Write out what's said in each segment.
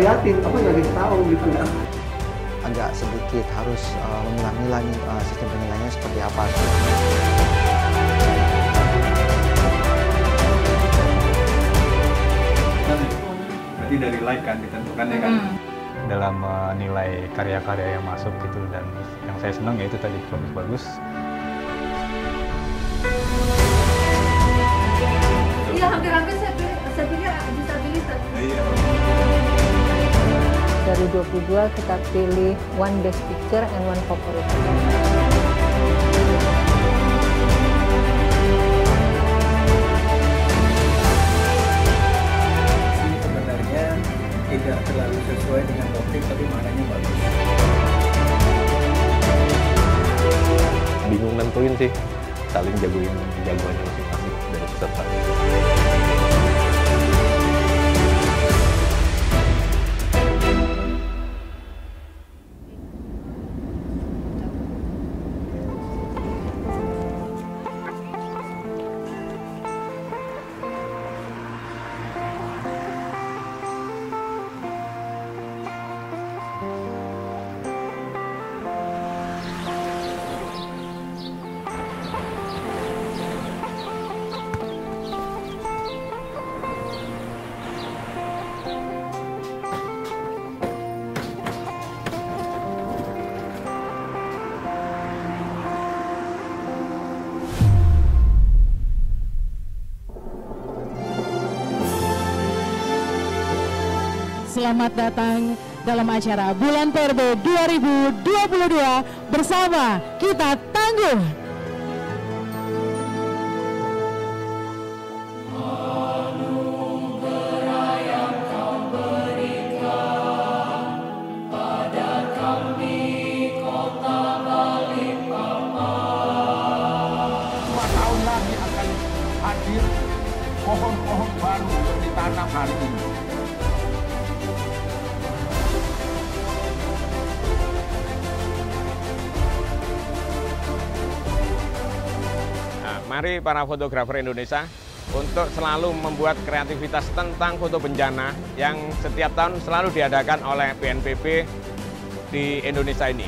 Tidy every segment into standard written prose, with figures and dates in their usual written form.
liatin, apa nggak dikasih tahu gitu ya. Agak sedikit harus memilah-milah nih sistem penilaiannya seperti apa. Berarti dari like kan ditentukan ya kan? Dalam menilai karya-karya yang masuk gitu, dan yang saya senang ya itu tadi bagus-bagus. Iya, hampir-hampir saya pikir disabilitas. Iya. Dari 22 kita pilih one best picture and one favorite. Sebenarnya tidak terlalu sesuai dengan topik, tapi maknanya bagus. Bingung nentuin sih, saling jagoannya masing-masing dari peserta. Selamat datang dalam acara Bulan Perbe 2022 bersama Kita Tangguh. Hadir pohon-pohon baru yang ditanam hari ini. Nah, mari para fotografer Indonesia untuk selalu membuat kreativitas tentang foto bencana yang setiap tahun selalu diadakan oleh BNPB di Indonesia ini.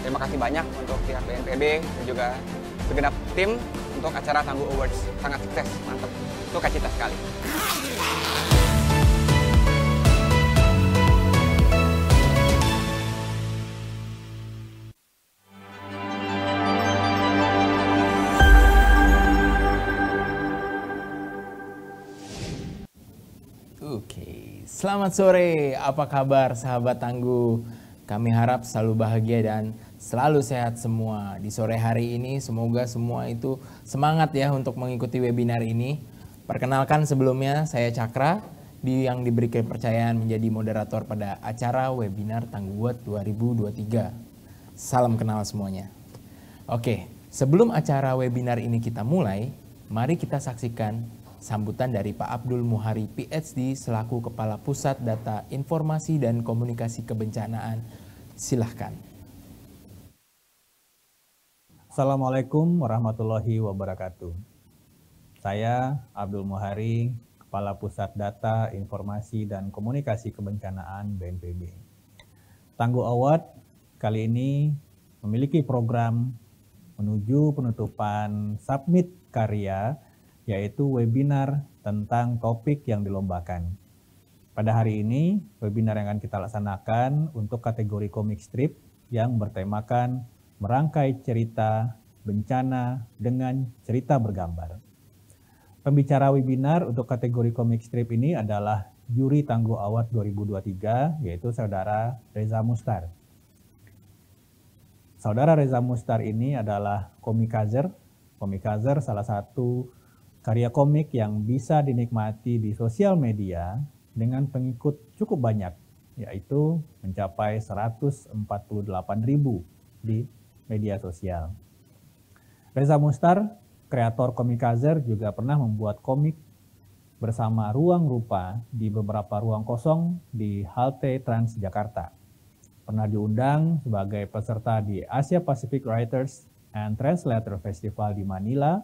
Terima kasih banyak untuk pihak BNPB dan juga segenap tim untuk acara Tangguh Awards. Sangat sukses, mantap. Sukacita sekali. Oke, selamat sore. Apa kabar sahabat Tangguh? Kami harap selalu bahagia dan selalu sehat semua. Di sore hari ini semoga semua itu semangat ya untuk mengikuti webinar ini. Perkenalkan sebelumnya saya Cakra yang diberi kepercayaan menjadi moderator pada acara webinar Tangguh Award 2023. Salam kenal semuanya. Oke, sebelum acara webinar ini kita mulai, mari kita saksikan sambutan dari Pak Abdul Muhari PhD selaku Kepala Pusat Data Informasi dan Komunikasi Kebencanaan. Silahkan. Assalamualaikum warahmatullahi wabarakatuh. Saya Abdul Muhari, Kepala Pusat Data Informasi dan Komunikasi Kebencanaan BNPB. Tangguh Award kali ini memiliki program menuju penutupan submit karya, yaitu webinar tentang topik yang dilombakan. Pada hari ini, webinar yang akan kita laksanakan untuk kategori komik strip yang bertemakan merangkai cerita bencana dengan cerita bergambar. Pembicara webinar untuk kategori komik strip ini adalah juri Tangguh Award 2023, yaitu Saudara Reza Mustar. Saudara Reza Mustar ini adalah komikazer. Komikazer salah satu karya komik yang bisa dinikmati di sosial media dengan pengikut cukup banyak, yaitu mencapai 148.000 di media sosial. Reza Mustar, kreator komikazer, juga pernah membuat komik bersama Ruang Rupa di beberapa ruang kosong di halte Transjakarta. Pernah diundang sebagai peserta di Asia Pacific Writers and Translator Festival di Manila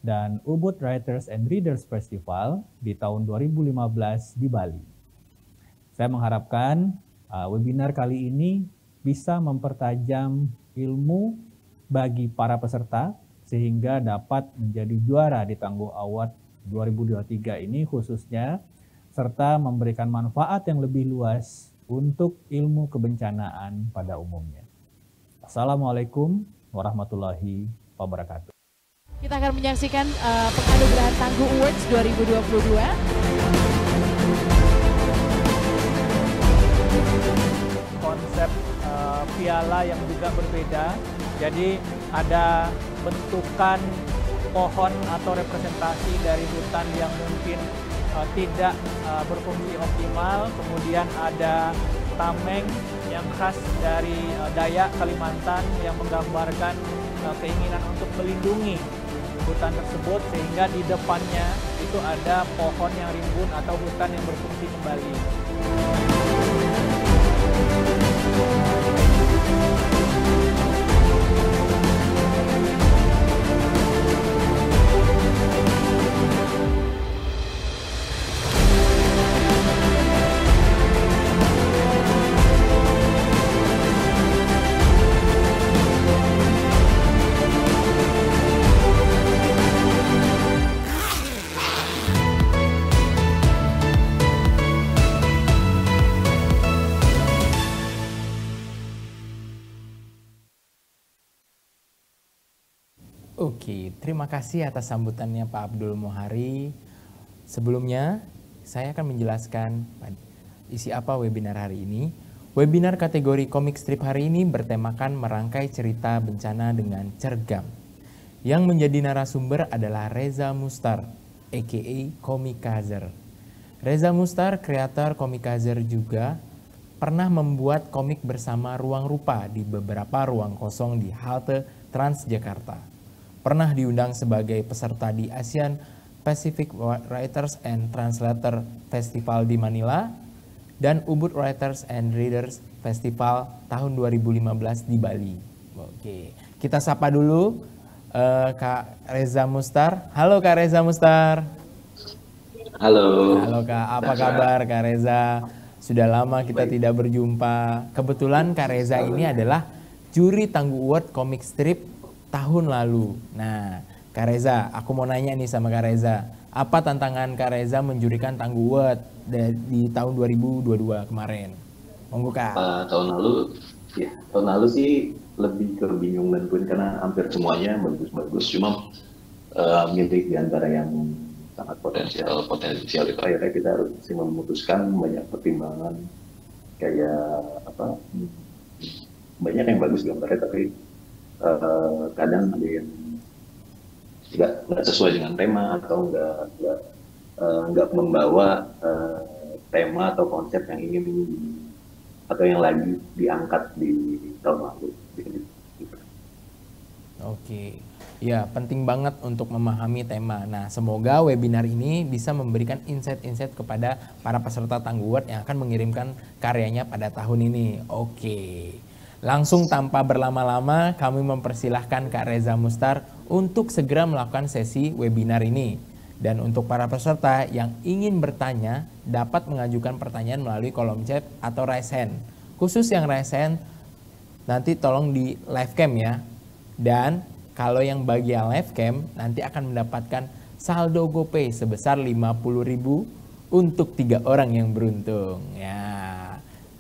dan Ubud Writers and Readers Festival di tahun 2015 di Bali. Saya mengharapkan webinar kali ini bisa mempertajam ilmu bagi para peserta sehingga dapat menjadi juara di Tangguh Award 2023 ini khususnya, serta memberikan manfaat yang lebih luas untuk ilmu kebencanaan pada umumnya. Assalamualaikum warahmatullahi wabarakatuh. Kita akan menyaksikan penganugerahan Tangguh Awards 2022. Konsep piala yang juga berbeda, jadi ada bentukan pohon atau representasi dari hutan yang mungkin tidak berfungsi optimal, kemudian ada tameng yang khas dari Dayak Kalimantan yang menggambarkan keinginan untuk melindungi hutan tersebut, sehingga di depannya itu ada pohon yang rimbun atau hutan yang berfungsi kembali. Oke, terima kasih atas sambutannya Pak Abdul Muhari. Sebelumnya, saya akan menjelaskan isi apa webinar hari ini. Webinar kategori komik strip hari ini bertemakan merangkai cerita bencana dengan cergam. Yang menjadi narasumber adalah Reza Mustar, a.k.a. Komikazer. Reza Mustar, kreator Komikazer juga pernah membuat komik bersama Ruang Rupa di beberapa ruang kosong di halte Transjakarta. Pernah diundang sebagai peserta di Asian Pacific Writers and Translator Festival di Manila dan Ubud Writers and Readers Festival tahun 2015 di Bali. Oke, kita sapa dulu Kak Reza Mustar. Halo Kak Reza Mustar. Halo. Halo Kak, apa kabar Kak Reza? Sudah lama kita tidak berjumpa. Kebetulan Kak Reza ini adalah juri Tangguh Award Comic Strip tahun lalu. Nah, Kak Reza, aku mau nanya nih sama Kak Reza, apa tantangan Kak Reza menjurikan Tangguh Award di tahun 2022 kemarin? Monggo Kak. Tahun lalu sih lebih bingung nentuin karena hampir semuanya bagus-bagus, cuma milih di antara yang sangat potensial itu akhirnya kita harus memutuskan banyak pertimbangan, kayak apa, banyak yang bagus gambarnya tapi kadang ada yang nggak sesuai dengan tema atau nggak membawa tema atau konsep yang ingin atau yang lagi diangkat di tahun lalu. Oke, ya penting banget untuk memahami tema. Nah, semoga webinar ini bisa memberikan insight-insight kepada para peserta Tangguh Award yang akan mengirimkan karyanya pada tahun ini. Oke. Langsung tanpa berlama-lama kami mempersilahkan Kak Reza Mustar untuk segera melakukan sesi webinar ini. Dan untuk para peserta yang ingin bertanya dapat mengajukan pertanyaan melalui kolom chat atau raise hand. Khusus yang raise hand nanti tolong di live cam ya. Dan kalau yang bagian live cam nanti akan mendapatkan saldo GoPay sebesar 50.000 untuk 3 orang yang beruntung. Ya.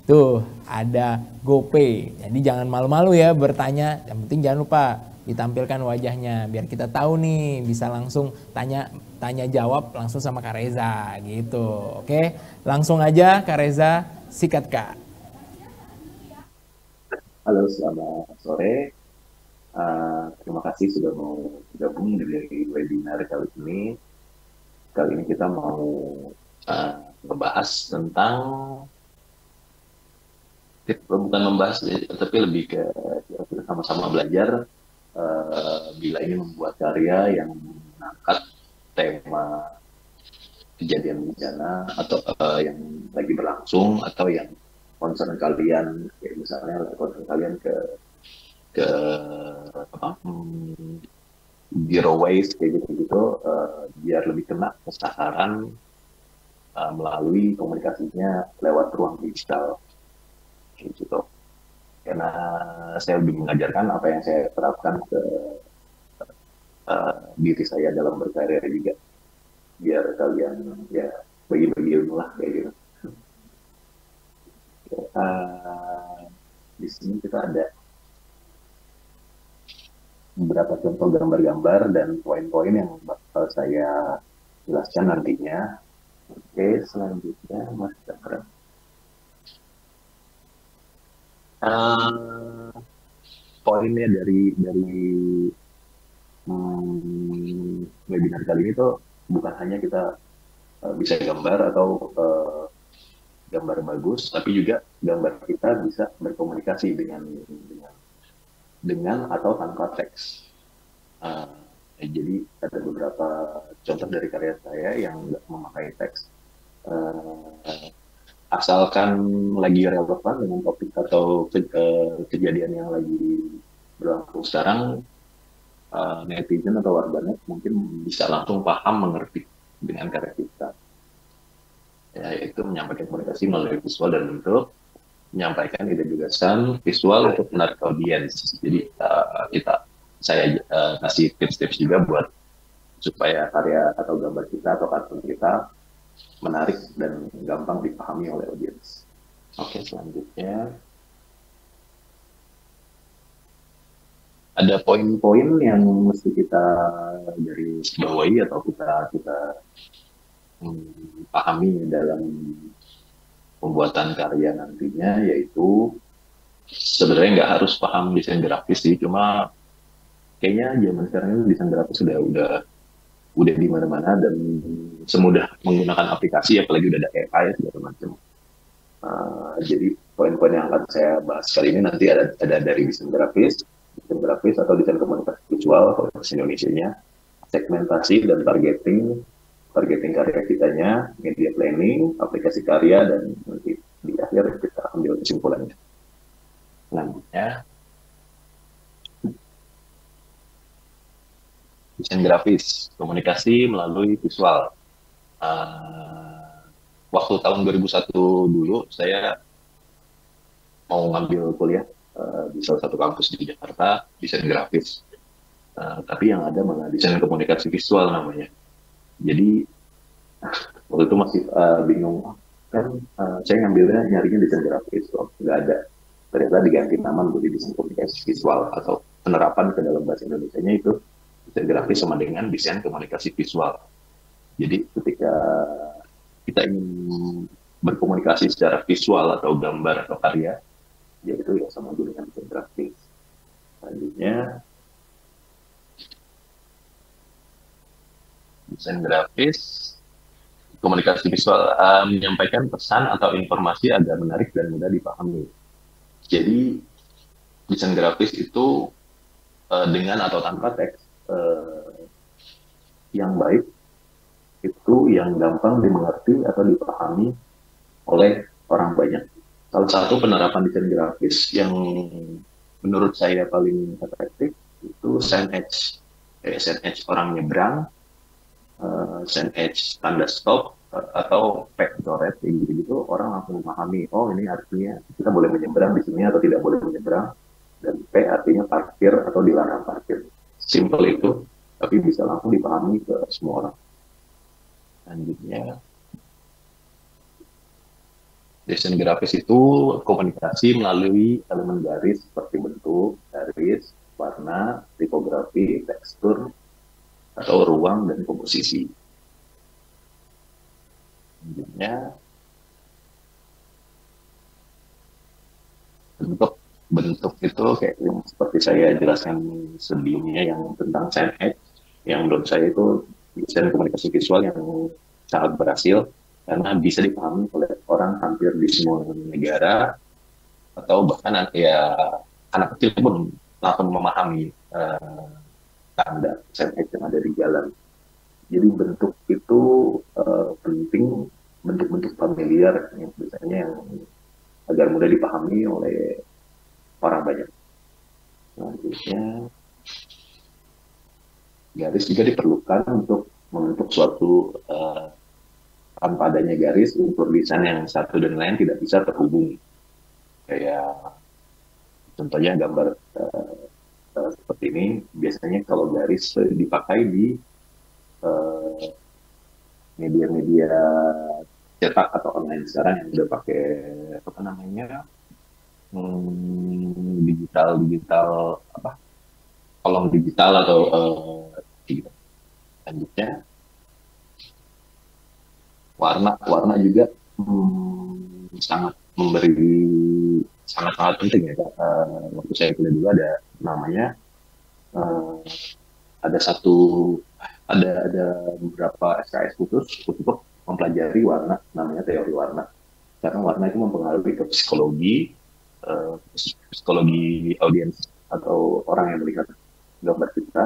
Tuh ada GoPay, jadi jangan malu-malu ya bertanya, yang penting jangan lupa ditampilkan wajahnya biar kita tahu nih, bisa langsung tanya jawab langsung sama Kak Reza gitu. Oke, langsung aja Kak Reza, sikat Kak. Halo, selamat sore. Terima kasih sudah mau gabung dari webinar kali ini. Kali ini kita mau membahas tentang, bukan membahas tapi lebih ke kita sama-sama belajar bila ini membuat karya yang mengangkat tema kejadian bencana atau yang lagi berlangsung atau yang concern kalian, kayak misalnya concern kalian ke zero waste kayak gitu biar lebih kena sasaran melalui komunikasinya lewat ruang digital gitu. Karena saya lebih mengajarkan apa yang saya terapkan ke diri saya dalam berkarya juga, biar kalian ya bagi-bagi ilmu lah kayak gitu. Di sini kita ada beberapa contoh gambar-gambar dan poin-poin yang bakal saya jelaskan nantinya. Oke, selanjutnya Mas Cakra. Poinnya dari webinar kali ini tuh bukan hanya kita bisa gambar atau gambar bagus, tapi juga gambar kita bisa berkomunikasi dengan atau tanpa teks. Jadi ada beberapa contoh dari karya saya yang nggak memakai teks, asalkan lagi relevan dengan topik atau kejadian yang lagi berlangsung sekarang, netizen atau warganet mungkin bisa langsung paham, mengerti dengan karya kita. Ya, yaitu menyampaikan komunikasi melalui visual dan bentuk, menyampaikan ide gagasan visual untuk menarik audiens. Jadi saya kasih tips-tips juga buat supaya karya atau gambar kita atau kartun kita menarik dan gampang dipahami oleh audiens. Oke, selanjutnya ada poin-poin yang mesti kita garis bawahi atau kita pahami dalam pembuatan karya nantinya, yaitu sebenarnya nggak harus paham desain grafis sih, cuma kayaknya zaman sekarang ini desain grafis udah di mana-mana dan semudah menggunakan aplikasi, apalagi udah ada AI segala macam. Jadi poin-poin yang akan saya bahas kali ini nanti ada dari desain grafis atau desain komunikasi visual kalau bahasa Indonesianya, segmentasi dan targeting karya kitanya, media planning, aplikasi karya, dan nanti di akhir kita ambil kesimpulannya. Selanjutnya, desain grafis, komunikasi melalui visual. Waktu tahun 2001 dulu, saya mau ngambil kuliah di salah satu kampus di Jakarta, desain grafis. Tapi yang ada malah desain komunikasi visual namanya. Jadi waktu itu masih bingung, kan saya ngambilnya nyarinya desain grafis, nggak ada. Ternyata diganti nama menjadi desain komunikasi visual, atau penerapan ke dalam bahasa Indonesianya itu desain grafis sama dengan desain komunikasi visual. Jadi ketika kita ingin berkomunikasi secara visual atau gambar atau karya, yaitu ya sama dengan desain grafis. Selanjutnya, desain grafis, komunikasi visual, menyampaikan pesan atau informasi agar menarik dan mudah dipahami. Jadi desain grafis itu dengan atau tanpa teks, yang baik itu yang gampang dimengerti atau dipahami oleh orang banyak. Salah satu penerapan desain grafis yang menurut saya paling efektif itu SendEdge. SendEdge orang nyebrang, SendEdge tanda stop, atau pectoret, gitu-gitu, orang langsung memahami, oh ini artinya kita boleh menyeberang di sini atau tidak boleh menyeberang, dan P artinya parkir atau dilarang parkir. Simple itu, tapi bisa langsung dipahami ke semua orang. Selanjutnya, desain grafis itu komunikasi melalui elemen garis seperti bentuk, garis, warna, tipografi, tekstur, atau ruang dan komposisi. Selanjutnya, bentuk itu kayak yang seperti saya jelaskan sebelumnya yang tentang SendEdge, yang menurut saya itu desain komunikasi visual yang sangat berhasil karena bisa dipahami oleh orang hampir di semua negara, atau bahkan ya anak kecil pun langsung memahami tanda SendEdge yang ada di jalan. Jadi bentuk itu penting, bentuk-bentuk familiar yang biasanya yang agar mudah dipahami oleh orang banyak. Selanjutnya, garis juga diperlukan untuk membentuk suatu tanpa adanya garis, unsur desain yang satu dan lain tidak bisa terhubung. Kayak contohnya gambar seperti ini, biasanya kalau garis dipakai di media-media cetak atau online sekarang yang udah pakai apa namanya digital apa kolom digital atau gitu. Selanjutnya warna juga sangat sangat penting ya. Waktu saya kuliah dulu ada namanya ada beberapa SKS khusus untuk mempelajari warna, namanya teori warna. Karena warna itu mempengaruhi ke psikologi audiens atau orang yang melihat gambar kita.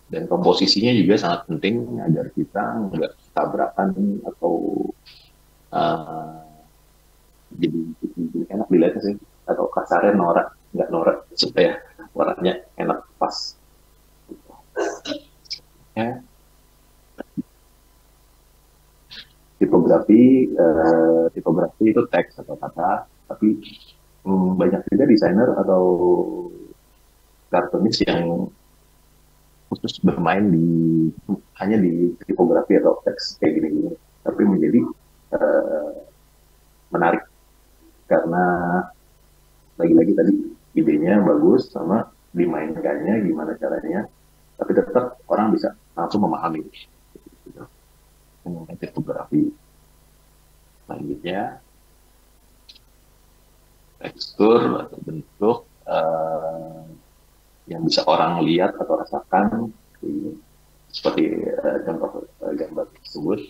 Dan komposisinya juga sangat penting agar kita nggak tabrakan atau jadi enak dilihatnya sih, atau kasarnya nggak norak supaya warnanya enak pas. Ya. Tipografi itu teks atau kata, tapi banyak juga desainer atau kartunis yang khusus bermain hanya di tipografi atau teks kayak gini-gini, tapi menjadi menarik karena lagi-lagi tadi idenya bagus sama dimainkannya gimana caranya, tapi tetap orang bisa langsung memahami tipografi. Selanjutnya tekstur atau bentuk yang bisa orang lihat atau rasakan, seperti contoh gambar tersebut.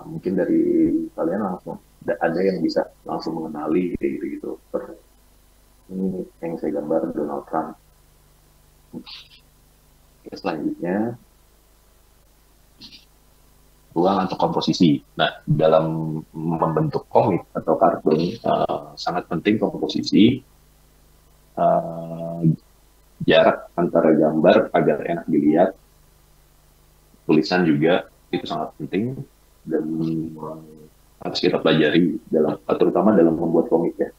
Mungkin dari kalian langsung ada yang bisa langsung mengenali kayak gitu. Ini yang saya gambar Donald Trump. Oke, selanjutnya ruang atau komposisi. Nah, dalam membentuk komik atau kartun sangat penting komposisi, jarak antara gambar agar enak dilihat, tulisan juga itu sangat penting dan harus kita pelajari terutama dalam membuat komik ya,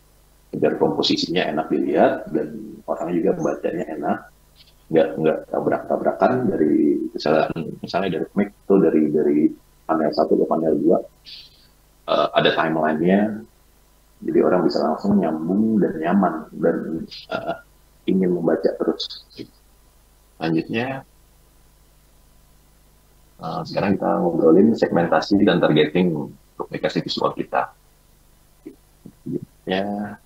agar komposisinya enak dilihat dan orang juga bacanya enak, nggak tabrak-tabrakan dari misalnya dari komik itu dari panel 1 ke panel 2 ada timelinenya, jadi orang bisa langsung nyambung dan nyaman dan ingin membaca terus. Selanjutnya sekarang kita ngobrolin segmentasi dan targeting komunikasi visual kita. Ya,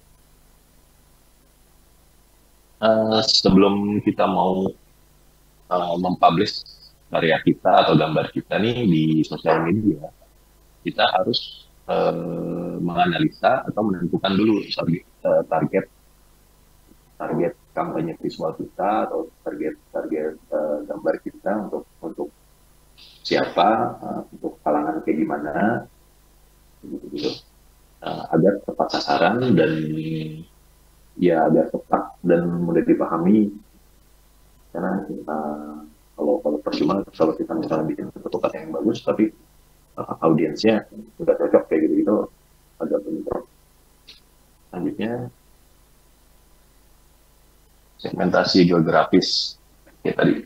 sebelum kita mau mempublish karya kita atau gambar kita nih di sosial media, kita harus menganalisa atau menentukan dulu target kampanye visual kita atau target gambar kita untuk siapa, untuk kalangan kayak gimana, gitu. Agar tepat sasaran dan ya agar tepat dan mudah dipahami. Karena kalau percuma kalau kita misalnya bikin bentuk kata yang bagus tapi audiensnya udah cocok kayak gitu agak bentrok. Selanjutnya segmentasi geografis. Ya, tadi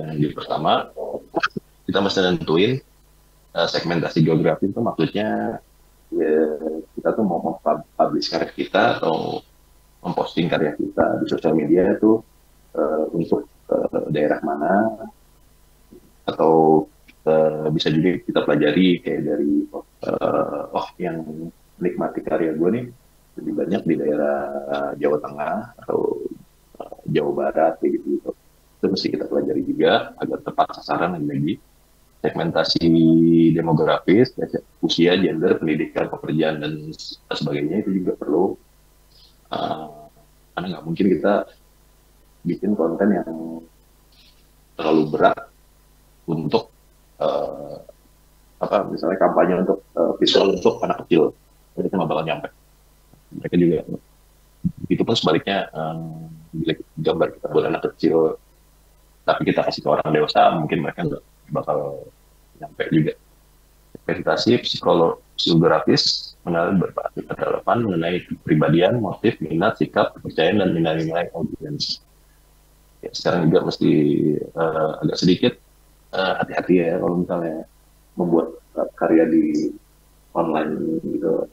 yang di pertama kita mesti nentuin segmentasi geografis itu maksudnya ya, kita tuh mau mempublish karya kita atau memposting karya kita di sosial media itu untuk daerah mana, atau bisa juga kita pelajari kayak dari yang menikmati karya gue nih lebih banyak di daerah Jawa Tengah atau Jawa Barat kayak gitu. Itu mesti kita pelajari juga agar tepat sasaran lagi. Segmentasi demografis, usia, gender, pendidikan, pekerjaan dan sebagainya itu juga perlu. Karena nggak mungkin kita bikin konten yang terlalu berat untuk misalnya kampanye untuk visual untuk anak kecil, mereka nggak bakal nyampe. Mereka juga itu pun sebaliknya, bila gambar kita buat anak kecil tapi kita kasih ke orang dewasa, mungkin mereka nggak bakal nyampe juga. Meditasi psikologis mengenal berbagai relevan mengenai kepribadian, motif, minat, sikap, kepercayaan, dan nilai-nilai audiens. Ya, sekarang juga mesti agak sedikit hati-hati ya kalau misalnya membuat karya di online gitu.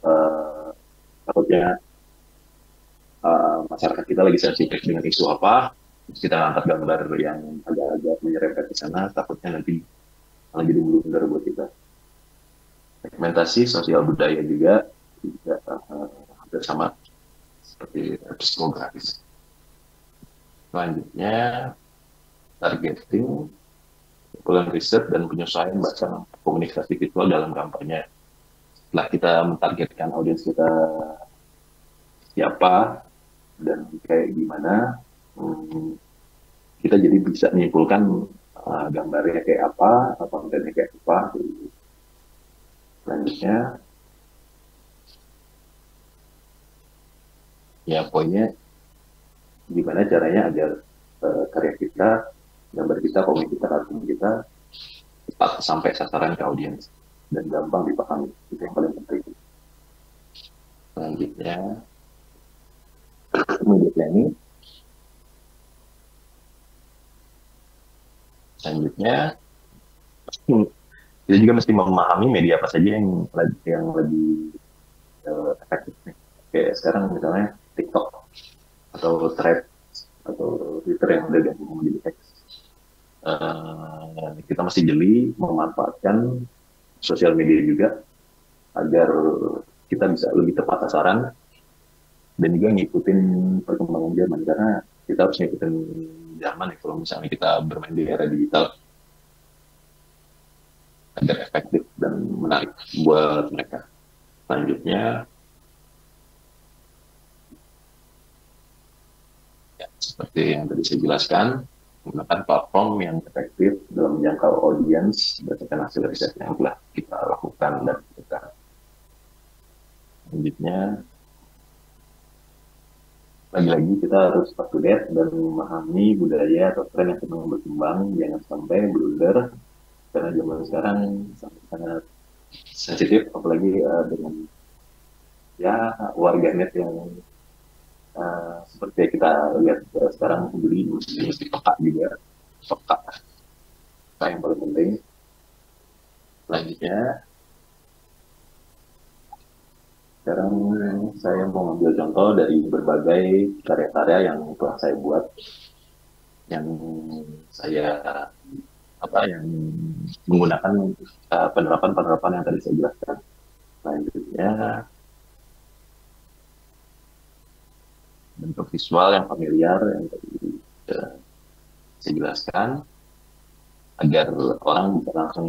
Takutnya masyarakat kita lagi sensitif dengan isu apa, terus kita angkat gambar yang agak-agak menyerempet ke sana, takutnya nanti malah jadi blunder buat kita. Segmentasi sosial budaya juga hampir sama seperti psikografis. Selanjutnya targeting, kumpulan riset dan penyesuaian bahasa komunikasi visual dalam kampanye. Setelah kita mentargetkan audiens kita siapa dan kayak gimana, kita jadi bisa menyimpulkan gambarnya kayak apa, kontennya kayak apa. Selanjutnya, ya poinnya gimana caranya agar karya kita, gambar kita, komik kita, kartun kita cepat sampai sasaran ke audiens dan gampang dipahami. Itu yang paling penting. Selanjutnya, media planning. Selanjutnya, kita juga mesti memahami media apa saja yang lebih efektif. Kayak sekarang misalnya TikTok atau Threads atau Twitter yang udah gabung menjadi X. Kita mesti jeli memanfaatkan sosial media juga agar kita bisa lebih tepat sasaran dan juga ngikutin perkembangan zaman, karena kita harus ngikutin zaman ya kalau misalnya kita bermain di era digital agar efektif dan menarik buat mereka. Selanjutnya, ya, seperti yang tadi saya jelaskan, menggunakan platform yang efektif dalam menjangkau audiens berdasarkan hasil riset yang telah kita lakukan dan kita. Selanjutnya, lagi-lagi kita harus up to date dan memahami budaya atau tren yang sedang berkembang, jangan sampai blunder. Karena zaman sekarang sangat sensitif, apalagi dengan ya warganet yang seperti kita lihat sekarang beli mesti peka juga, peka yang paling penting. Selanjutnya, sekarang saya mau ambil contoh dari berbagai karya-karya yang telah saya buat, yang saya yang menggunakan penerapan-penerapan yang tadi saya jelaskan. Selanjutnya, bentuk visual yang familiar yang tadi saya jelaskan agar orang bisa langsung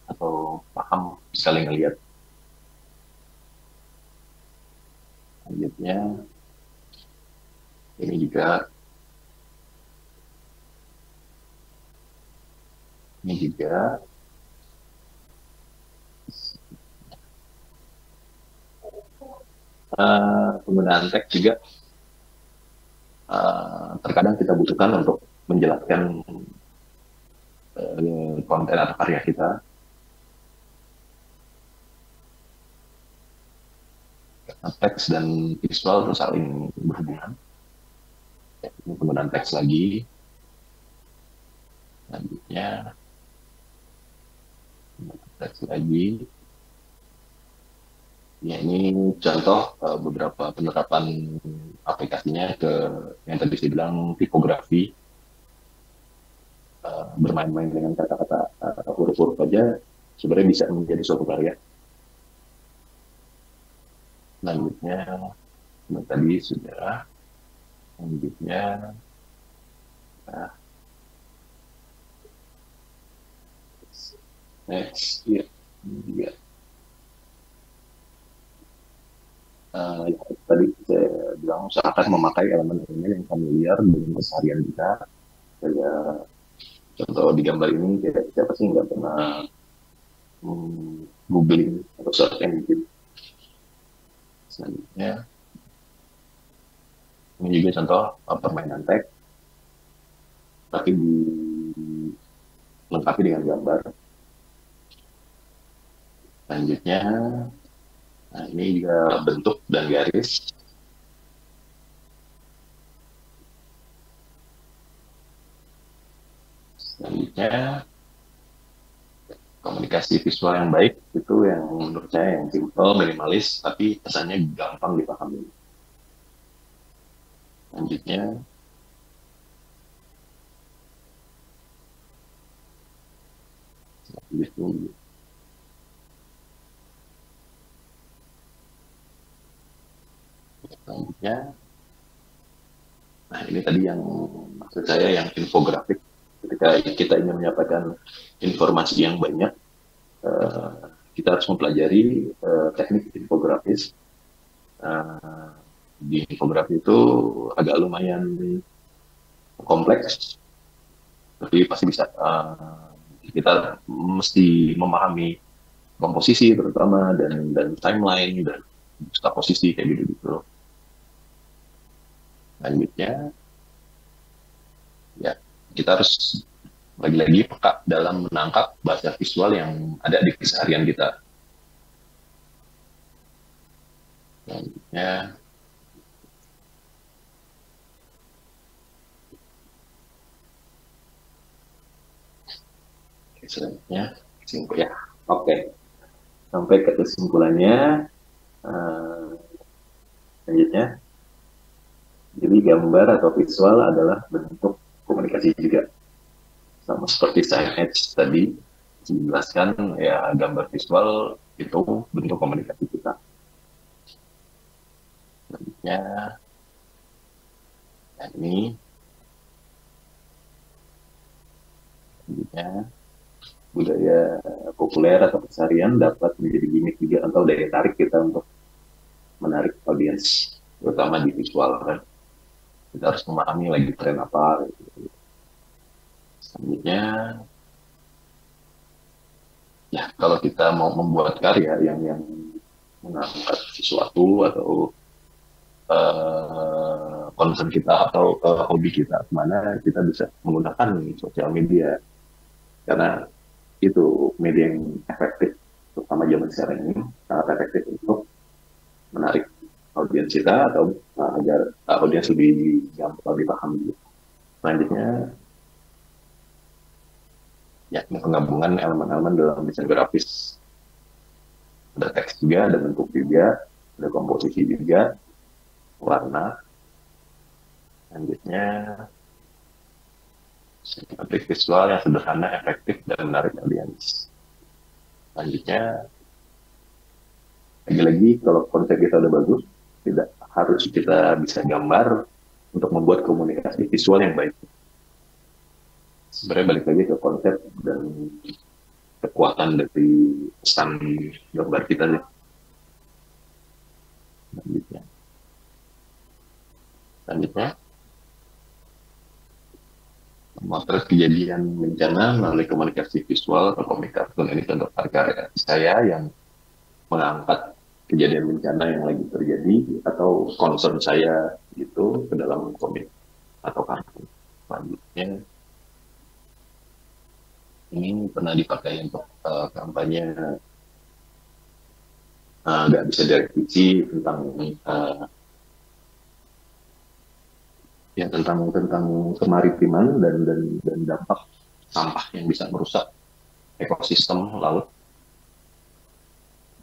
atau paham sekali ngelihat. Selanjutnya, ini juga penggunaan teks juga terkadang kita butuhkan untuk menjelaskan konten atau karya kita. Karena teks dan visual itu saling berhubungan. Ini penggunaan teks lagi. Selanjutnya, teks lagi. Ya, ini contoh beberapa penerapan aplikasinya ke yang tadi saya bilang tipografi. Bermain-main dengan kata-kata atau huruf-huruf aja sebenarnya bisa menjadi suatu karya. Selanjutnya, tadi sudah. Selanjutnya, next, ya, juga. Tadi saya bilang usahakan memakai elemen-elemen yang familiar dengan keseharian kita. Kayak contoh di gambar ini, kayak siapa sih nggak pernah googling atau search engine. Selanjutnya, ini juga contoh permainan teks, tapi dilengkapi dengan gambar. Selanjutnya, nah ini juga bentuk dan garis. Selanjutnya, komunikasi visual yang baik itu yang menurut saya yang simple, minimalis, tapi pesannya gampang dipahami. Selanjutnya, selanjutnya, nah ini tadi yang maksud saya yang infografik. Ketika kita ingin menyampaikan informasi yang banyak, kita harus mempelajari teknik infografis. Di infografi itu agak lumayan kompleks, tapi pasti bisa. Kita mesti memahami komposisi terutama dan timeline dan posisi kayak gitu. Selanjutnya, ya kita harus lagi-lagi peka dalam menangkap bahasa visual yang ada di keseharian kita. Selanjutnya, kesimpulan ya. Oke. Sampai ke kesimpulannya. Selanjutnya, jadi gambar atau visual adalah bentuk komunikasi juga. Sama seperti signage tadi dijelaskan, ya gambar visual itu bentuk komunikasi kita. Selanjutnya, ini selanjutnya budaya populer atau keseharian dapat menjadi gimmick juga atau daya tarik kita untuk menarik audiens, terutama di visual kan. Kita harus memahami lagi tren apa. Selanjutnya, ya kalau kita mau membuat karya yang mengangkat sesuatu atau concern kita atau hobi kita kemana, kita bisa menggunakan sosial media karena itu media yang efektif, terutama zaman sekarang ini sangat efektif untuk menarik audiens kita atau agar audiens lebih gampang dipahami. Selanjutnya, ya penggabungan elemen-elemen dalam desain grafis. Ada teks juga, ada bentuk juga, ada komposisi juga, warna. Selanjutnya, grafik visual yang sederhana, efektif, dan menarik audiens. Selanjutnya, lagi-lagi kalau konsep kita udah bagus, tidak harus kita bisa gambar untuk membuat komunikasi visual yang baik. Sebenarnya balik lagi ke konsep dan kekuatan dari pesan gambar kita nih. Selanjutnya, memotret kejadian bencana melalui komunikasi visual atau komik kartun. Ini contoh karya saya yang mengangkat kejadian bencana yang lagi terjadi atau concern saya gitu ke dalam komik atau kartun. Selanjutnya, ini pernah dipakai untuk kampanye nggak bisa direvisi tentang kemaritiman dan dampak sampah yang bisa merusak ekosistem laut,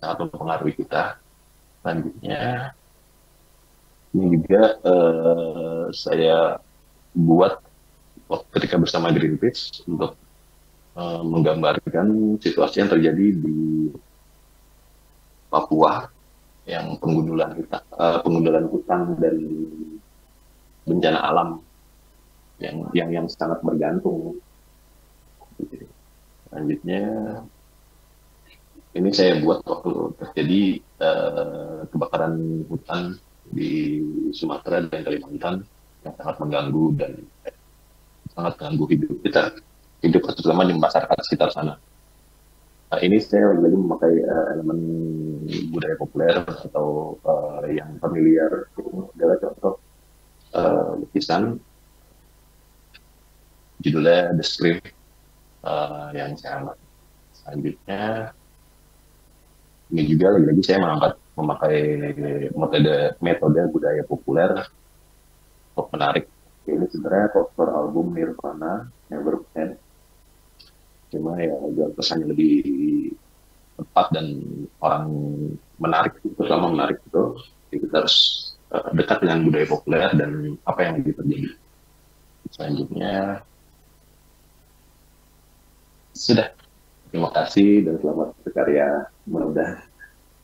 sangat mempengaruhi kita. Selanjutnya, ini juga saya buat ketika bersama Greenpeace untuk menggambarkan situasi yang terjadi di Papua yang penggundulan hutan dan bencana alam yang sangat bergantung. Selanjutnya, ini saya buat waktu terjadi kebakaran hutan di Sumatera dan Kalimantan yang sangat mengganggu dan sangat mengganggu hidup terutama di masyarakat sekitar sana. Ini saya lagi memakai elemen budaya populer atau yang familiar. Ini adalah contoh lukisan judulnya The Script yang saya amati. Selanjutnya, ini juga lagi-lagi saya memakai metode budaya populer untuk menarik. Ini sebenarnya cover album Nirvana, Nevermind. Cuma ya pesannya lebih tepat dan orang menarik, terutama menarik itu. Jadi kita harus dekat dengan budaya populer dan apa yang lagi terjadi. Selanjutnya sudah. Terima kasih dan selamat berkarya. Mudah-mudahan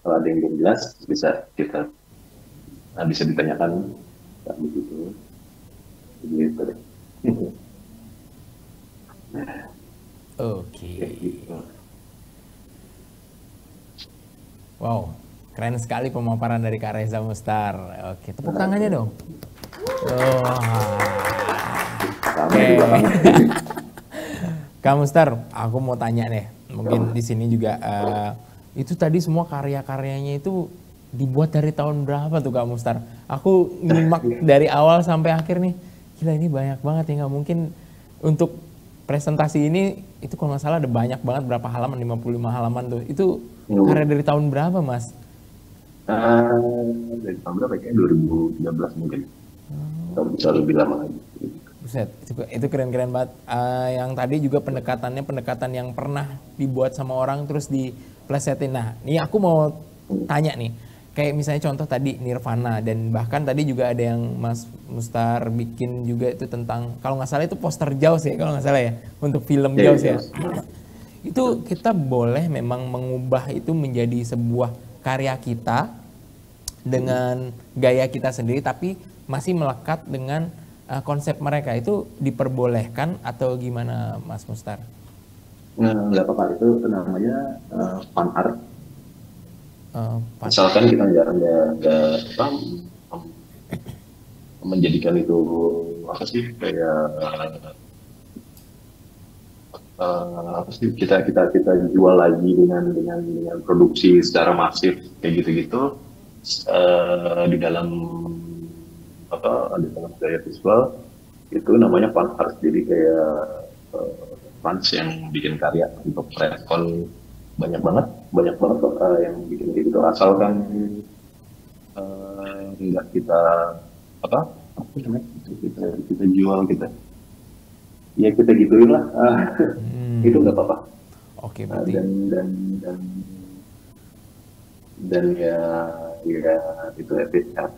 kalau ada yang belum jelas bisa ditanyakan begitu. Gitu deh. Oke. Wow, keren sekali pemaparan dari Kak Reza Mustar. Oke, tepuk tangannya dong. Oke. Kak Mustar, aku mau tanya deh. Mungkin di sini juga itu tadi semua karya-karyanya itu dibuat dari tahun berapa tuh Kak Mustar? Aku nyimak dari awal sampai akhir nih. Gila, ini banyak banget ya, nggak mungkin untuk presentasi ini itu kalau nggak salah ada banyak banget, berapa halaman, 55 halaman tuh. Itu karya dari tahun berapa, Mas? Dari tahun berapa? Kayak 2013 mungkin. Atau bisa lebih lama lagi. Buset, itu keren-keren banget. Yang tadi juga pendekatan yang pernah dibuat sama orang terus diplesetin. Nah, ini aku mau tanya nih. Kayak misalnya contoh tadi Nirvana, dan bahkan tadi juga ada yang Mas Mustar bikin juga itu tentang, kalau nggak salah itu poster Jaws ya, kalau nggak salah ya, untuk film Jaws ya. Itu kita boleh memang mengubah itu menjadi sebuah karya kita dengan gaya kita sendiri, tapi masih melekat dengan konsep mereka. Itu diperbolehkan atau gimana Mas Mustar? Nggak apa-apa, itu namanya fan art. Misalkan kita nggak menjadikan itu apa sih, kayak apa sih, kita jual lagi dengan produksi secara masif kayak gitu-gitu di dalam gaya visual itu namanya fan art. Jadi kayak fans yang bikin karya untuk respon banyak banget yang bikin gitu, asalkan nggak kita apa namanya, kita jual, kita gituin lah. Itu nggak apa-apa. Oke, berarti dan ya itu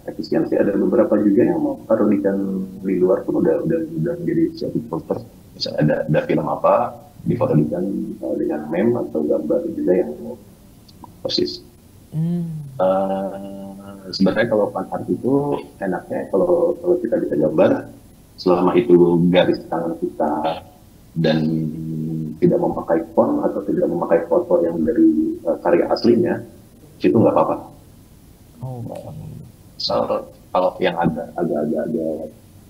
efisiensi. Ada beberapa juga yang mau parodikan di luar pun udah menjadi suatu poster. Misalnya ada film apa diparodikan dengan meme atau gambar juga yang persis. Sebenarnya kalau fan art itu enaknya kalau kita bisa gambar, selama itu garis tangan kita dan tidak memakai font atau tidak memakai foto yang dari karya aslinya, itu nggak apa-apa. Kalau yang agak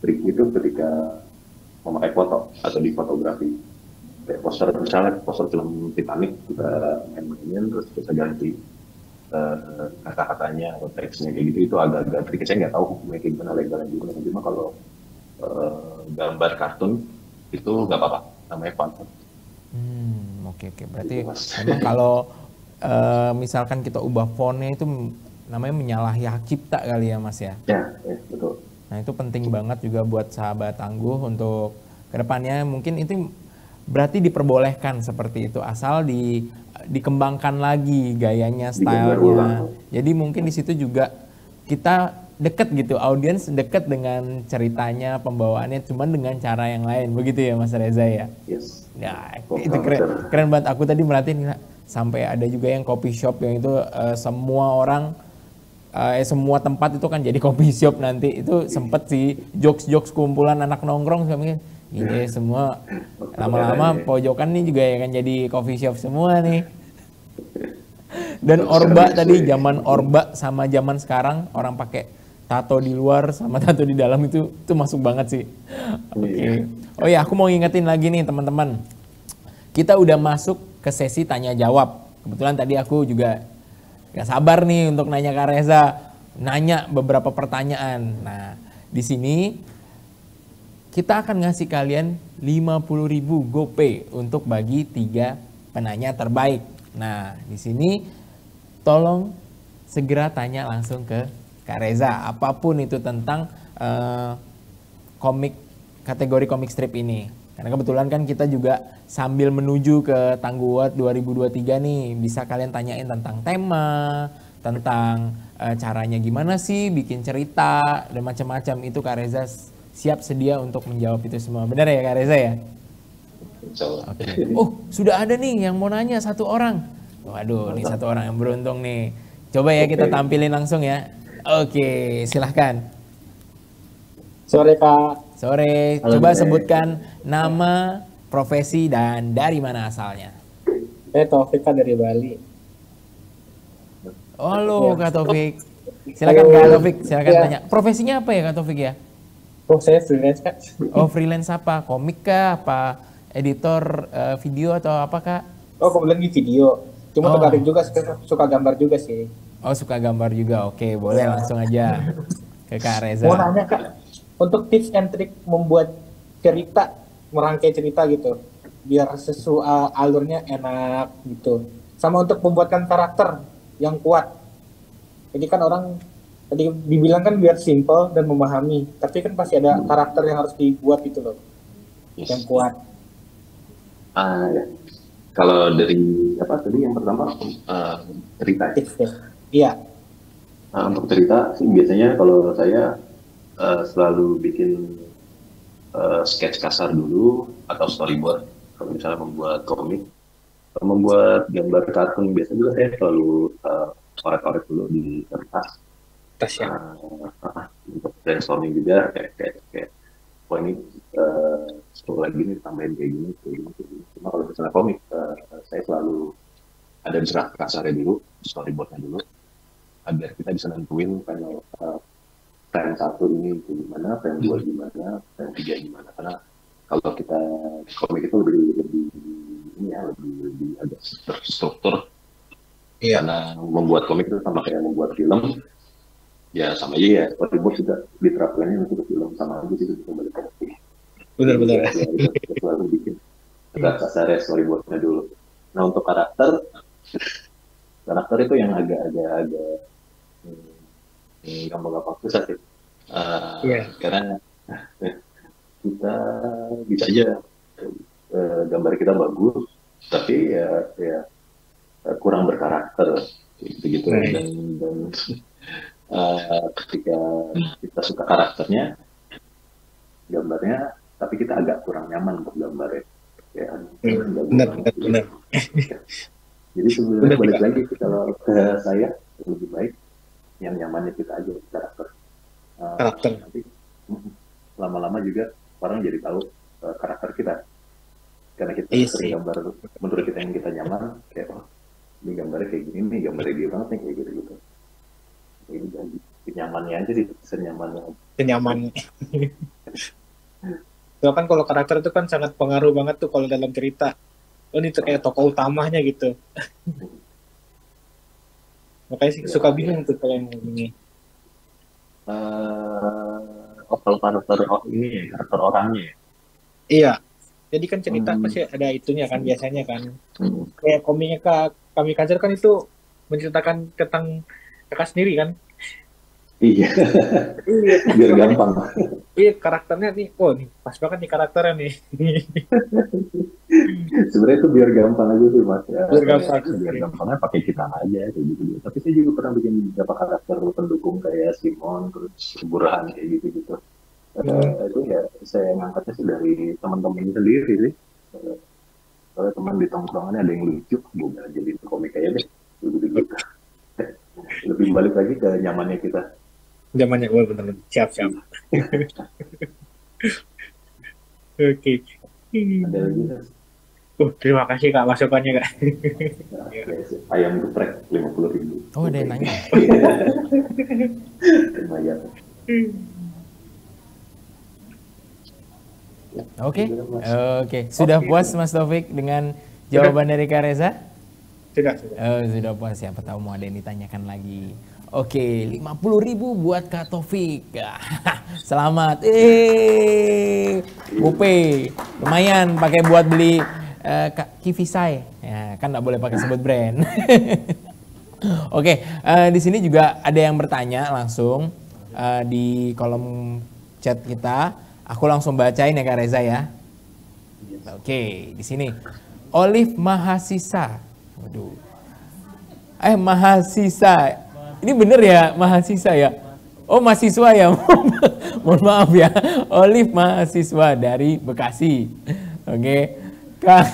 trik itu ketika memakai foto atau di fotografi, kayak poster, misalnya poster film Titanic, kita main-mainin terus kita ganti kata-katanya atau teksnya kayak gitu. Itu agak trik. Saya nggak tahu hukumnya kayak gimana, legalnya gimana. Cuma kalau gambar kartun itu nggak apa-apa, namanya fan art. Oke. Berarti memang kalau misalkan kita ubah fontnya itu namanya menyalahi hak cipta kali ya Mas ya? Ya, betul. Nah itu penting banget juga buat sahabat tangguh untuk kedepannya. Mungkin itu berarti diperbolehkan seperti itu, asal dikembangkan lagi gayanya, stylenya. Jadi mungkin di situ juga kita deket gitu, audiens deket dengan ceritanya, pembawaannya, cuman dengan cara yang lain, begitu ya Mas Reza ya? Yes. Nah itu keren banget. Aku tadi merhatiin sampai ada juga yang coffee shop yang itu semua orang semua tempat itu kan jadi coffee shop nanti. Itu sempet sih jokes kumpulan anak nongkrong, saya mikir ini semua lama-lama pojokan nih juga ya kan jadi coffee shop semua nih. Dan orba tadi, zaman orba sama zaman sekarang orang pakai tato di luar sama tato di dalam itu masuk banget sih. Oke. Oh ya, aku mau ngingetin lagi nih teman-teman. Kita udah masuk ke sesi tanya jawab. Kebetulan tadi aku juga gak sabar nih untuk nanya Kak Reza, nanya beberapa pertanyaan. Nah, di sini kita akan ngasih kalian 50.000 GoPay untuk bagi 3 penanya terbaik. Nah, di sini tolong segera tanya langsung ke Kak Reza, apapun itu tentang kategori komik strip ini. Karena kebetulan kan kita juga sambil menuju ke Tangguh Award 2023 nih, bisa kalian tanyain tentang tema, tentang caranya gimana sih bikin cerita, dan macam-macam. Itu Kak Reza siap sedia untuk menjawab itu semua. Benar ya Kak Reza ya? Oke. Oh, sudah ada nih yang mau nanya satu orang. Waduh, nih satu orang yang beruntung nih. Coba ya kita tampilin langsung ya. Oke, silahkan. Sore Kak. Sore. Halo, coba Kak. sebutkan nama, profesi, dan dari mana asalnya. Taufik Kak dari Bali. Halo Kak Taufik. Silakan Kak Taufik, silakan tanya. Profesinya apa ya Kak Taufik ya? Oh, saya freelance Kak. Oh, freelance apa? Komik kah? Apa editor video atau apa Kak? Oh, kebetulan di video. Cuma tertarik juga, suka gambar juga sih. Oh, suka gambar juga. Oke, boleh langsung aja ke Kak Reza. Mau nanya Kak, untuk tips and trick membuat cerita, merangkai cerita gitu, biar sesuai alurnya enak gitu. Sama untuk membuatkan karakter yang kuat. Jadi kan orang tadi dibilang kan biar simple dan memahami, tapi kan pasti ada karakter yang harus dibuat gitu loh, yang kuat. Ya. Kalau dari apa tadi yang pertama cerita. Iya. Untuk cerita sih biasanya kalau saya selalu bikin sketch kasar dulu atau storyboard. Kalau misalnya membuat komik, membuat gambar kartun biasanya juga saya selalu korek-korek dulu di kertas. Untuk brainstorming juga kayak oh ini setelah lagi nih tambahin kayak gini. Cuma kalau misalnya komik saya selalu ada draft kasarnya dulu, storyboardnya dulu, agar kita bisa nentuin panel frame 1 ini gimana, frame 2 gimana, frame 3 gimana. Karena kalau kita komik itu lebih agak terstruktur. Karena membuat komik itu sama kayak membuat film. Ya sama aja ya, storyboard juga diterapkannya untuk film sama aja gitu, bisa balik lagi. Benar-benar. Kita selalu bikin draft kasarnya storyboardnya dulu. Nah untuk karakter itu yang agak gampang-gampang susah sih. Karena kita bisa aja gambar kita bagus, tapi ya kurang berkarakter gitu. Dan ketika kita suka karakternya, gambarnya, tapi kita agak kurang nyaman untuk gambarnya. Benar. Jadi sebenarnya balik lagi kalau ke saya lebih baik yang nyamannya kita aja karakter. Nanti lama-lama juga orang jadi tahu karakter kita. Karena kita sering gambar menurut kita yang kita nyaman, kayak oh ini gambarnya kayak gini, nih gambarnya dia banget nih kayak gitu. Jadi kenyamannya aja sih, senyamannya. Itu kan kalau karakter itu kan sangat pengaruh banget tuh kalau dalam cerita. Oh ini kayak tokoh utamanya gitu. Makanya sih suka bingung tuh kalau yang ini. Kalau karakter ini karakter orangnya. Iya. Jadi kan cerita pasti ada itunya kan biasanya kan. Kayak komiknya Kami Kajar kan itu menceritakan tentang kakak sendiri kan. Iya. Biar gampang. Iya karakternya nih, oh nih pas banget nih karakternya nih. Sebenarnya itu biar gampang aja sih mas. Biar gampangnya pakai kita aja kayak gitu. Tapi saya juga pernah bikin beberapa karakter pendukung kayak Simon, terus Burhan kayak gitu. Itu ya saya ngangkatnya sih dari teman-teman sendiri sih. Kalau teman di tongkrongannya ada yang lucu, gue jadi komik aja deh. Gitu. Lebih balik lagi ke nyamannya kita. Zamannya gue bener-bener siap. Oke. Ada lagi mas? Terima kasih kak masukannya kak. Ayam geprek 50.000. Oh ada yang nanya. Lumayan. Oke. Sudah puas Mas Taufik dengan jawaban dari Kak Reza? Sudah. Sudah puas, siapa tahu mau ada yang ditanyakan lagi. Oke, 50.000 buat Kak Taufik. Selamat. Bupe. Lumayan pakai buat beli Kivisai. Ya, kan nggak boleh pakai sebut brand. Oke, di sini juga ada yang bertanya langsung di kolom chat kita. Aku langsung bacain ya Kak Reza ya. Oke, di sini Olive Mahasisa. Waduh. Mahasisa. Ini bener ya mahasiswa ya? Oh mahasiswa ya. Mohon maaf ya. Olive mahasiswa dari Bekasi. Oke. Kak,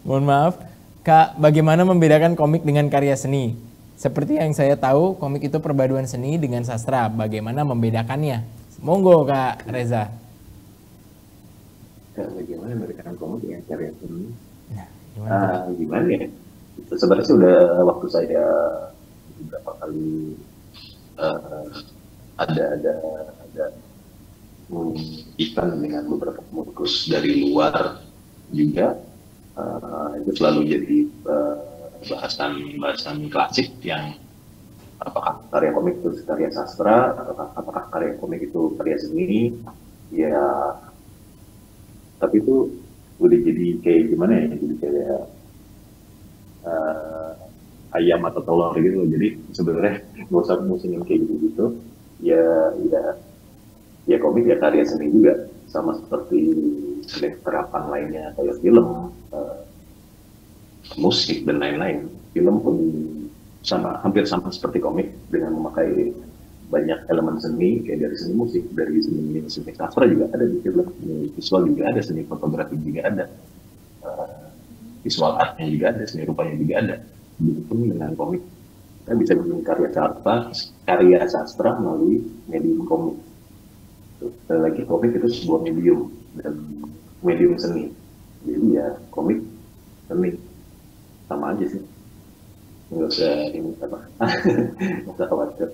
mohon maaf. Kak, bagaimana membedakan komik dengan karya seni? Seperti yang saya tahu, komik itu perpaduan seni dengan sastra. Bagaimana membedakannya? Monggo Kak Reza. Bagaimana membedakan komik dengan karya seni? Nah, gimana ya? Sebenarnya sudah waktu saya beberapa kali ada event dengan beberapa komikus dari luar juga. Itu selalu jadi bahasan klasik yang apakah karya komik itu karya sastra, apakah karya komik itu karya seni, ya tapi itu udah jadi kayak gimana ya, jadi kayak ayam atau telur gitu. Jadi sebenarnya nggak usah musingin kayak gitu ya komik ya karya seni juga, sama seperti seni terapan lainnya kayak film, musik dan lain-lain. Film pun hampir sama seperti komik dengan memakai banyak elemen seni, kayak dari seni musik, dari seni sastra juga ada di film, seni visual juga ada, seni fotografi juga ada, visual artnya juga ada, seni rupanya juga ada. Begitupun dengan komik, kita bisa bikin karya sastra melalui medium komik. Sekali lagi komik itu sebuah medium dan medium seni, jadi ya komik seni sama aja sih, nggak usah ini apa nggak usah khawatir.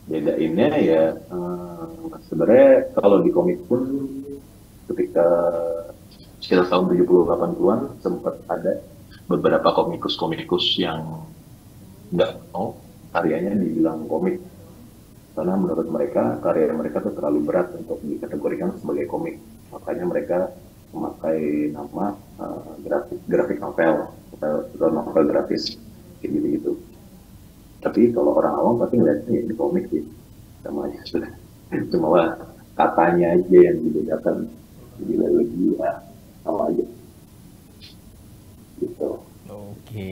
Bedainnya ya sebenarnya kalau di komik pun ketika sekitar tahun 70-80-an sempat ada beberapa komikus yang nggak mau karyanya dibilang komik, karena menurut mereka karya mereka tuh terlalu berat untuk dikategorikan sebagai komik. Makanya mereka memakai nama grafik novel atau novel grafis kayak gitu. Tapi kalau orang awam pasti ngeliatnya ya ini komik sih, sama aja sudah. Cuma katanya aja yang dibedakan, jadi lagi ya sama aja. Gitu. Oke.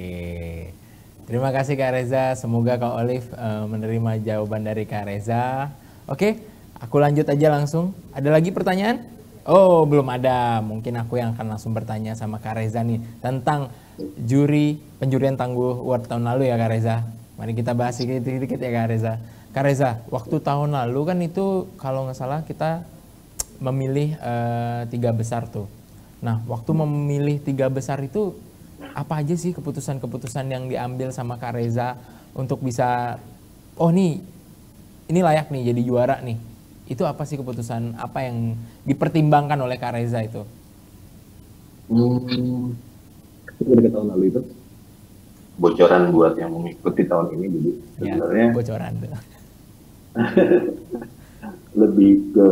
Terima kasih Kak Reza, semoga Kak Olive menerima jawaban dari Kak Reza. Oke, aku lanjut aja langsung. Ada lagi pertanyaan? Oh, belum ada. Mungkin aku yang akan langsung bertanya sama Kak Reza nih tentang penjurian Tangguh Award tahun lalu ya Kak Reza. Mari kita bahas sedikit ya Kak Reza. Kak Reza, waktu tahun lalu kan itu kalau nggak salah kita memilih 3 besar tuh. Nah, waktu memilih 3 besar itu apa aja sih keputusan-keputusan yang diambil sama Kak Reza untuk bisa, oh nih, ini layak nih jadi juara nih. Itu apa sih keputusan, apa yang dipertimbangkan oleh Kak Reza itu? Ketika tahun lalu itu bocoran buat yang mengikuti tahun ini, jadi sebenarnya ya, bocoran lebih ke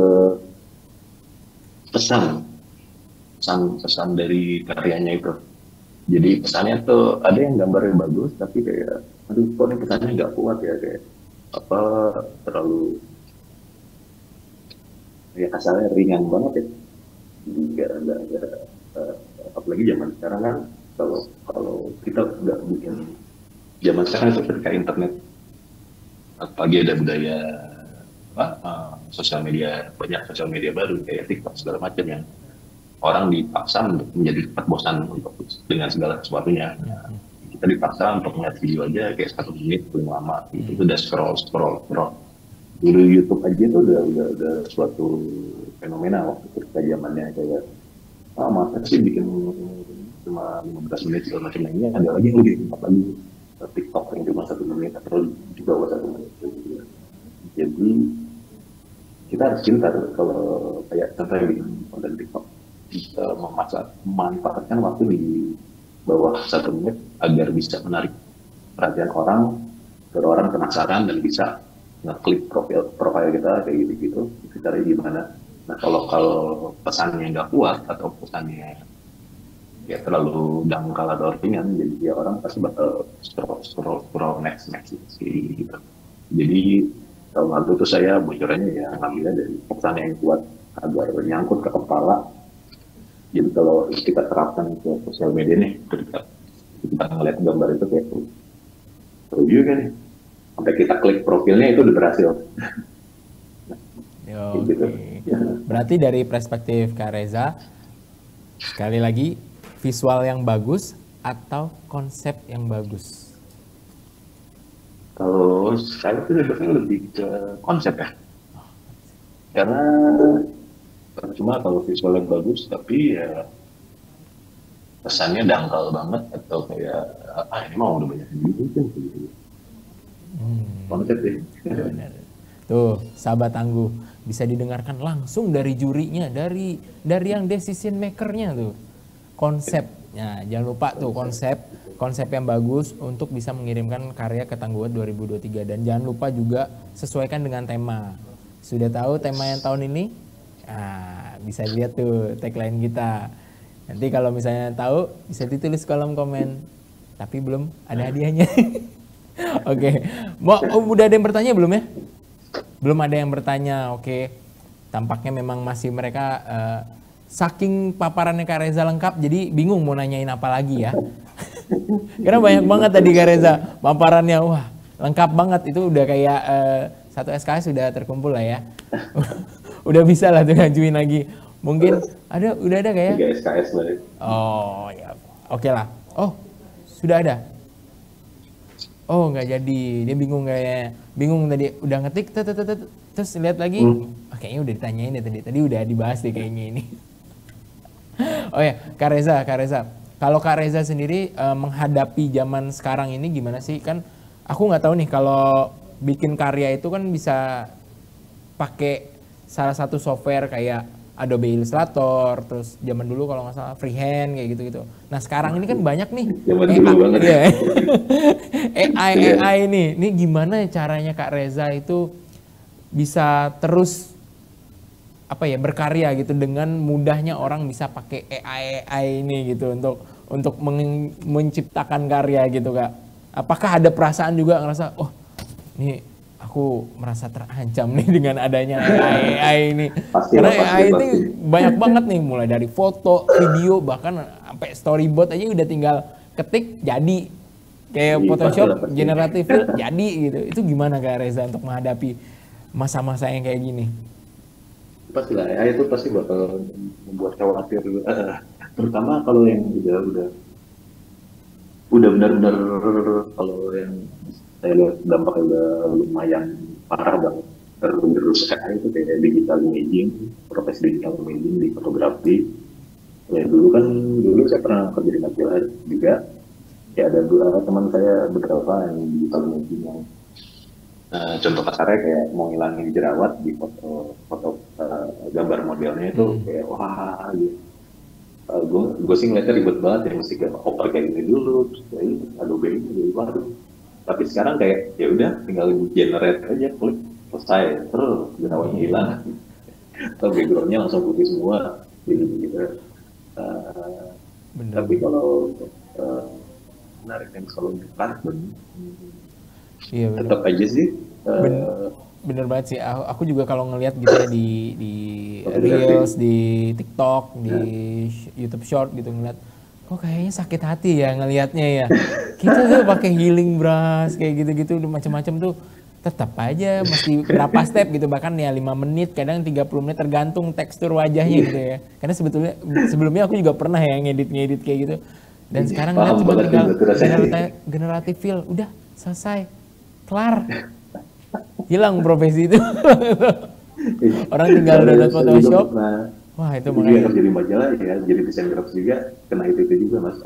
pesan dari karyanya itu. Jadi pesannya tuh ada yang gambarnya bagus, tapi kayak, aduh kok ini pesannya nggak kuat ya, kayak apa terlalu ya kasarnya ringan banget ya. Nggak apalagi zaman sekarang kan, kalau kita nggak bikin zaman sekarang itu ketika internet apalagi ada budaya sosial media, banyak sosial media baru kayak TikTok segala macam yang orang dipaksa untuk menjadi cepat bosan dengan segala sesuatunya. Kita dipaksa untuk melihat video aja kayak 1 menit paling lama, itu udah scroll. Dulu YouTube aja itu udah suatu fenomena waktu ketika zamannya kayak masa sih bikin cuma 15 menit segala macam. Ini ada lagi yang lebih cepat lagi, TikTok yang cuma 1 menit atau di bawah 1 menit. Jadi kita harus pintar kalau kayak contohnya di konten TikTok, memanfaatkan waktu di bawah 1 menit agar bisa menarik perhatian orang, agar orang penasaran dan bisa ngeklik profil kita kayak gitu. Itu caranya gimana? Nah kalau pesannya nggak kuat atau pesannya ya terlalu dangkal atau ringan, jadi ya orang pasti bakal scroll next gitu. Jadi tahun lalu tuh saya bocorannya ya ngambilnya dari pesan yang kuat agar nyangkut ke kepala. Jadi kalau kita terapkan ke sosial media nih, ketika kita ngeliat gambar itu kayak seru juga nih, sampai kita klik profilnya itu udah berhasil. Gitu. Berarti dari perspektif Kak Reza, sekali lagi visual yang bagus atau konsep yang bagus? Kalau saya tuh sebenarnya lebih ke konsep ya, karena cuma kalau visualnya bagus tapi ya kesannya dangkal banget atau kayak ini mah udah banyak gitu. Konsep deh. Benar. Tuh, sahabat tangguh, bisa didengarkan langsung dari jurinya, dari yang decision makernya tuh. Konsepnya, jangan lupa tuh konsep yang bagus untuk bisa mengirimkan karya ke Tangguh Award 2023. Dan jangan lupa juga sesuaikan dengan tema. Sudah tahu tema yang tahun ini? Bisa lihat tuh tagline kita. Nanti kalau misalnya tahu, bisa ditulis kolom komen. Tapi belum ada hadiahnya. Oke. Udah ada yang bertanya belum ya? Belum ada yang bertanya. Oke. Tampaknya memang masih mereka saking paparannya Kak Reza lengkap, jadi bingung mau nanyain apa lagi ya. Karena banyak banget tadi Kak Reza paparannya, wah lengkap banget. Itu udah kayak satu SKS sudah terkumpul lah ya. Udah bisa lah tuh ngajuin lagi. Mungkin udah ada kayak 3 SKS lah. Oh ya, oke lah. Oh sudah ada. Oh nggak jadi, dia bingung kayaknya. Bingung tadi udah ngetik, terus lihat lagi, kayaknya udah ditanyain ya tadi udah dibahas deh kayaknya ini. Oh ya, Kak Reza, kalau Kak Reza sendiri menghadapi zaman sekarang ini gimana sih? Kan aku nggak tahu nih kalau bikin karya itu kan bisa pakai salah satu software kayak Adobe Illustrator, terus zaman dulu kalau nggak salah freehand kayak gitu-gitu. Nah sekarang ini kan banyak nih AI ini gimana caranya Kak Reza itu bisa terus berkarya gitu dengan mudahnya orang bisa pakai AI ini gitu untuk menciptakan karya gitu Kak. Apakah ada perasaan juga ngerasa ini aku merasa terancam nih dengan adanya AI ini. Karena AI ini banyak banget nih, mulai dari foto, video, bahkan sampai storyboard aja udah tinggal ketik jadi. Kayak Photoshop, generative fill jadi gitu. Itu gimana Kak Reza untuk menghadapi masa-masa yang kayak gini? Pasti lah, AI itu pasti bakal membuat khawatir. Terutama kalau yang udah benar-benar, kalau yang saya lihat dampaknya udah lumayan parah banget. Terus AI itu kayak digital imaging, profesi digital imaging di fotografi. Ya dulu saya pernah kerja di Nabil juga. Ya ada teman saya beberapa yang digital imaging yang contoh kasarnya kayak mau ngilangin jerawat di foto gambar modelnya itu kayak wah gitu. Gue sih ngeliatnya ribet banget ya, mesti oper kayak gini dulu, terus kayak Adobe ini jadi waduh. Tapi sekarang kayak ya udah tinggal generate aja, klik selesai, terus jerawatnya hilang. Atau backgroundnya langsung putih semua, jadi gitu. Tapi kalau menarik yang selalu carbon, iya, tetap aja sih. Bener banget sih. Aku juga kalau ngelihat gitu ya di Reels, di TikTok, di YouTube Short gitu ngeliat, kok kayaknya sakit hati ya ngelihatnya ya. Kita tuh pakai healing brush kayak gitu-gitu macam-macam tuh tetap aja mesti berapa step gitu, bahkan ya 5 menit, kadang 30 menit tergantung tekstur wajahnya gitu ya. Karena sebelumnya aku juga pernah ya ngedit kayak gitu. Dan sekarang ngeliat cuma tinggal generative fill, udah selesai, kelar. Hilang profesi itu. Orang tinggal download Photoshop. Wah itu makanya jadi majalah ya, jadi desain grafis juga kena itu juga mas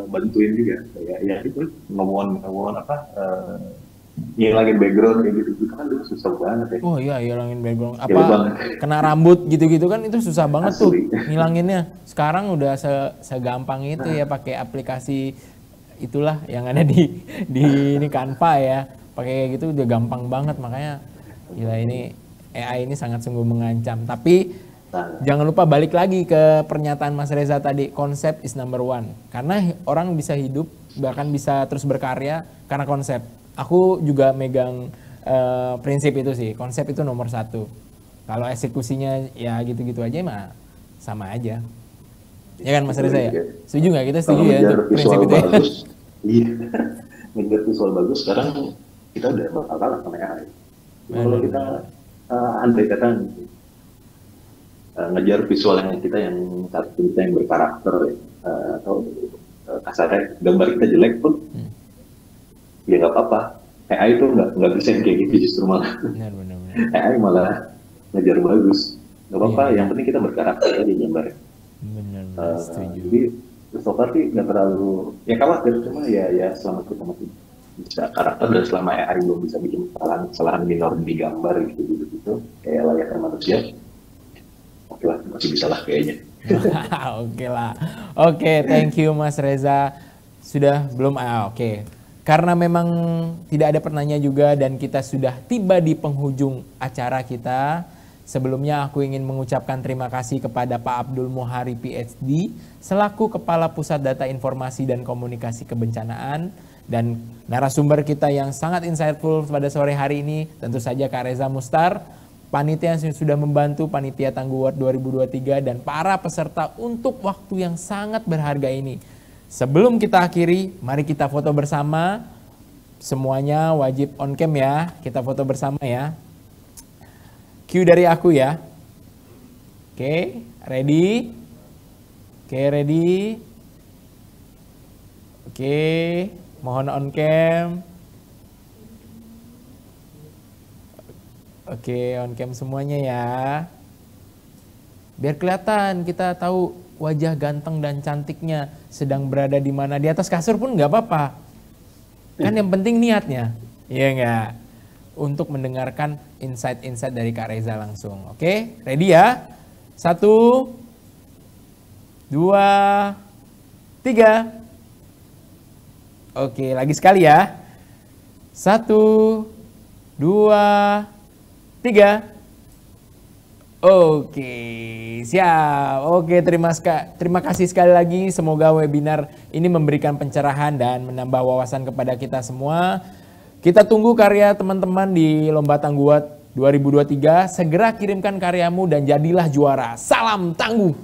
bantuin juga kayak ya itu ngomong ngilangin background kayak gitu kan dulu susah banget ya. Oh iya, ngilangin background kena rambut gitu kan itu susah banget tuh ngilanginnya. Sekarang udah segampang itu ya, pakai aplikasi itulah yang ada di ini Canva ya. Pakai kayak gitu udah gampang banget, makanya gila ini AI ini sangat sungguh mengancam. Tapi Jangan lupa balik lagi ke pernyataan Mas Reza tadi, konsep is number one. Karena orang bisa hidup, bahkan bisa terus berkarya karena konsep. Aku juga megang prinsip itu sih, konsep itu nomor satu. Kalau eksekusinya ya gitu-gitu aja mah sama aja. Ya kan Mas Reza ya? Setuju nggak? Kita setuju ya untuk prinsip itu ya? Iya, ngejar visual bagus, sekarang kita udah bakal kalah sama AI. Kalau kita andai kata ngejar visual yang kita yang berkarakter atau kasarnya gambar kita jelek pun ya nggak apa-apa. AI itu nggak bisa yang kayak gitu, justru malah AI malah ngejar bagus, nggak apa-apa. Yang penting kita berkarakter aja gambar. Jadi so far sih nggak terlalu ya khawatir, cuma ya selama kita masih bisa karakter dan selama AI belum bisa bikin kesalahan minor di gambar gitu kayak layaknya manusia, oke lah, masih bisa lah kayaknya. Oke lah. Oke, thank you Mas Reza. Sudah belum? Oke. Karena memang tidak ada pertanyaan juga dan kita sudah tiba di penghujung acara kita. Sebelumnya aku ingin mengucapkan terima kasih kepada Pak Abdul Muhari PhD selaku Kepala Pusat Data Informasi dan Komunikasi Kebencanaan, dan narasumber kita yang sangat insightful pada sore hari ini tentu saja Kak Reza Mustar, panitia yang sudah membantu Panitia Tangguh Award 2023 dan para peserta untuk waktu yang sangat berharga ini. Sebelum kita akhiri, mari kita foto bersama. Semuanya wajib on cam ya, kita foto bersama ya. Cue dari aku ya. Oke, ready? Oke, ready? Oke, mohon on cam. Oke, on cam semuanya ya. Biar kelihatan, kita tahu wajah ganteng dan cantiknya sedang berada di mana. Di atas kasur pun nggak apa-apa. Kan yang penting niatnya. Iya nggak? Untuk mendengarkan insight-insight dari Kak Reza langsung. Oke, ready ya? 1, 2, 3. Oke, lagi sekali ya. 1, 2, 3. Oke, siap. Oke, terima kasih sekali lagi. Semoga webinar ini memberikan pencerahan dan menambah wawasan kepada kita semua. Kita tunggu karya teman-teman di Lomba Tangguh Award 2023. Segera kirimkan karyamu dan jadilah juara. Salam tangguh!